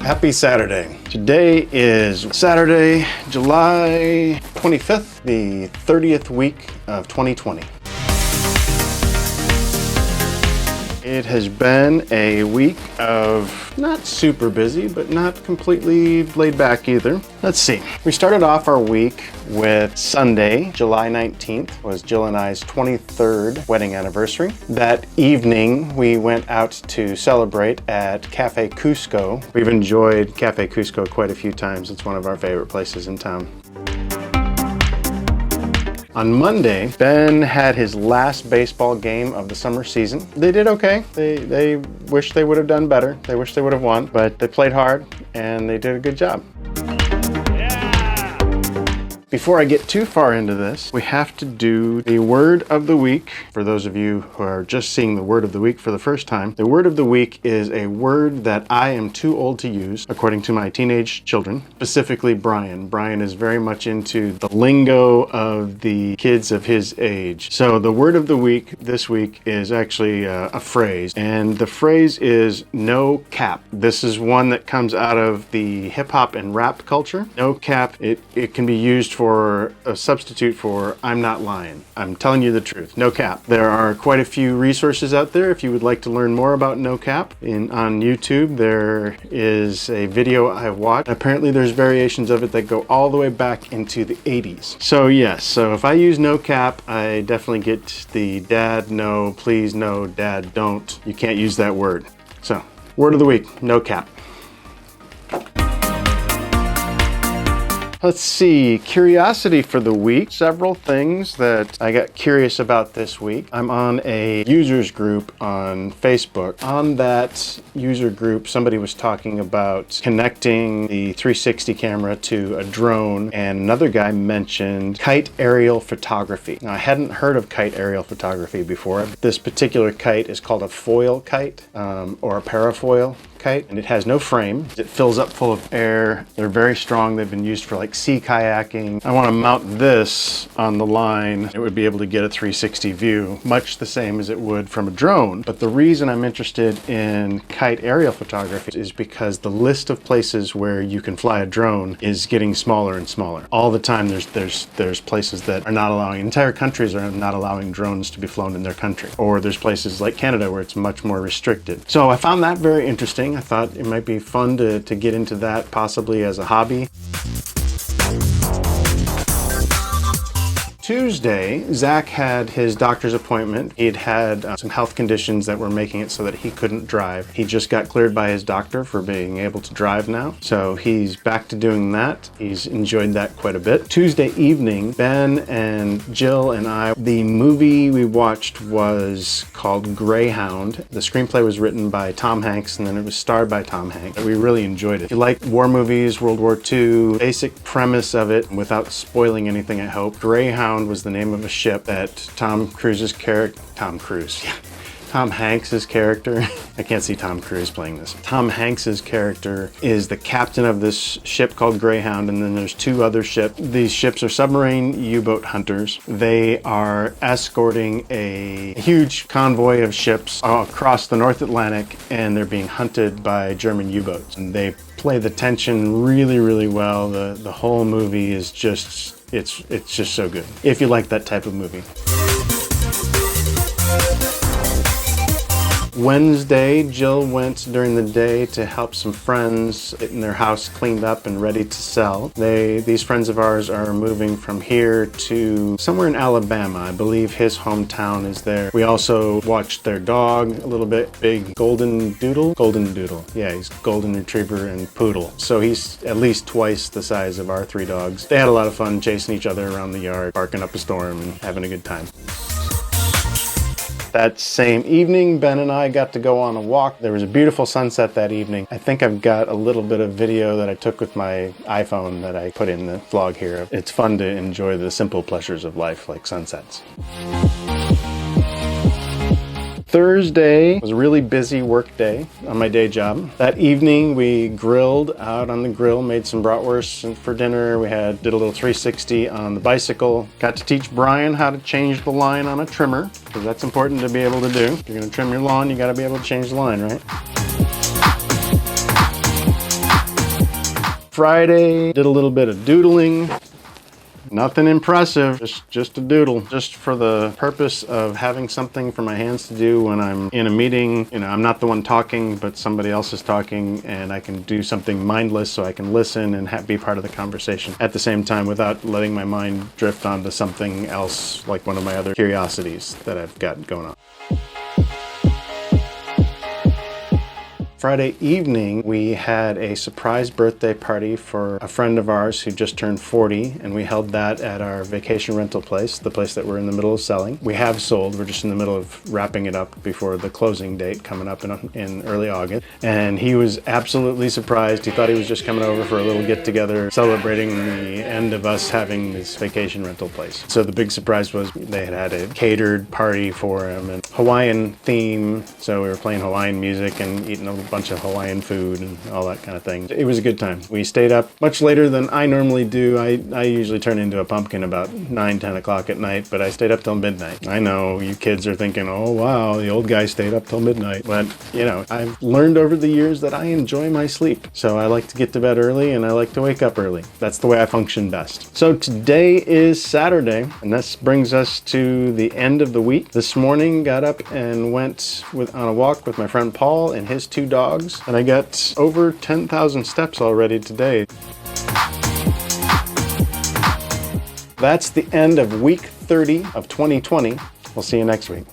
Happy Saturday. Today is Saturday, July 25th, the 30th week of 2020. It has been a week of not super busy, but not completely laid back either. Let's see. We started off our week with Sunday, July 19th, was Jill and I's 23rd wedding anniversary. That evening, we went out to celebrate at Cafe Cusco. We've enjoyed Cafe Cusco quite a few times. It's one of our favorite places in town. On Monday, Ben had his last baseball game of the summer season. They did okay. They wish they would have done better. They wish they would have won, but they played hard and they did a good job. Before I get too far into this, we have to do the word of the week. For those of you who are just seeing the word of the week for the first time, the word of the week is a word that I am too old to use, according to my teenage children, specifically Brian. Brian is very much into the lingo of the kids of his age. So the word of the week this week is actually a phrase, and the phrase is no cap. This is one that comes out of the hip hop and rap culture. No cap, it can be used for a substitute for I'm not lying. I'm telling you the truth. No cap. There are quite a few resources out there if you would like to learn more about no cap. On YouTube there is a video I watched. Apparently there's variations of it that go all the way back into the 80s. So yes, so if I use no cap, I definitely get the dad no, please no, dad don't. You can't use that word. So, word of the week, no cap. Let's see, curiosity for the week. Several things that I got curious about this week. I'm on a users group on Facebook. On that user group, somebody was talking about connecting the 360 camera to a drone, and another guy mentioned kite aerial photography. Now, I hadn't heard of kite aerial photography before. This particular kite is called a foil kite or a parafoil kite, and it has no frame. It fills up full of air. They're very strong. They've been used for like sea kayaking. I want to mount this on the line. It would be able to get a 360 view, much the same as it would from a drone. But the reason I'm interested in kite aerial photography is because the list of places where you can fly a drone is getting smaller and smaller. All the time there's places that are not allowing, entire countries are not allowing drones to be flown in their country. Or there's places like Canada where it's much more restricted. So I found that very interesting. I thought it might be fun to get into that possibly as a hobby. Tuesday, Zach had his doctor's appointment. He'd had some health conditions that were making it so that he couldn't drive. He just got cleared by his doctor for being able to drive now. So he's back to doing that. He's enjoyed that quite a bit. Tuesday evening, Ben and Jill and I, the movie we watched was called Greyhound. The screenplay was written by Tom Hanks and then it was starred by Tom Hanks. We really enjoyed it. If you like war movies, World War II, basic premise of it, without spoiling anything, I hope, Greyhound was the name of a ship that Tom Hanks's character, I can't see Tom Cruise playing this. Tom Hanks's character is the captain of this ship called Greyhound, and then there's two other ships. These ships are submarine U-boat hunters. They are escorting a huge convoy of ships across the North Atlantic, and they're being hunted by German U-boats. And they play the tension really, really well. The whole movie is just, it's just so good, if you like that type of movie. Wednesday, Jill went during the day to help some friends getting their house cleaned up and ready to sell. These friends of ours are moving from here to somewhere in Alabama. I believe his hometown is there. We also watched their dog a little bit, big Golden Doodle. Yeah, he's Golden Retriever and Poodle. So he's at least twice the size of our three dogs. They had a lot of fun chasing each other around the yard, barking up a storm and having a good time. That same evening, Ben and I got to go on a walk. There was a beautiful sunset that evening. I think I've got a little bit of video that I took with my iPhone that I put in the vlog here. It's fun to enjoy the simple pleasures of life like sunsets. Thursday was a really busy work day on my day job. That evening we grilled out on the grill, made some bratwurst for dinner. We did a little 360 on the bicycle. Got to teach Brian how to change the line on a trimmer, because that's important to be able to do. If you're gonna trim your lawn, you gotta be able to change the line, right? Friday, did a little bit of doodling. Nothing impressive, just a doodle, just for the purpose of having something for my hands to do when I'm in a meeting. You know, I'm not the one talking, but somebody else is talking, and I can do something mindless so I can listen and be part of the conversation at the same time without letting my mind drift onto something else, like one of my other curiosities that I've got going on. Friday evening, we had a surprise birthday party for a friend of ours who just turned 40, and we held that at our vacation rental place, the place that we're in the middle of selling. We have sold, we're just in the middle of wrapping it up before the closing date coming up in early August. And he was absolutely surprised. He thought he was just coming over for a little get-together celebrating the end of us having this vacation rental place. So the big surprise was they had a catered party for him and Hawaiian theme, so we were playing Hawaiian music and eating a bunch of Hawaiian food and all that kind of thing. It was a good time. We stayed up much later than I normally do. I usually turn into a pumpkin about 9-10 o'clock at night, but I stayed up till midnight. I know you kids are thinking, oh wow, the old guy stayed up till midnight. But you know, I've learned over the years that I enjoy my sleep. So I like to get to bed early and I like to wake up early. That's the way I function best. So today is Saturday, and this brings us to the end of the week. This morning got up and went on a walk with my friend Paul and his 2 dogs. And I got over 10,000 steps already today. That's the end of week 30 of 2020. We'll see you next week.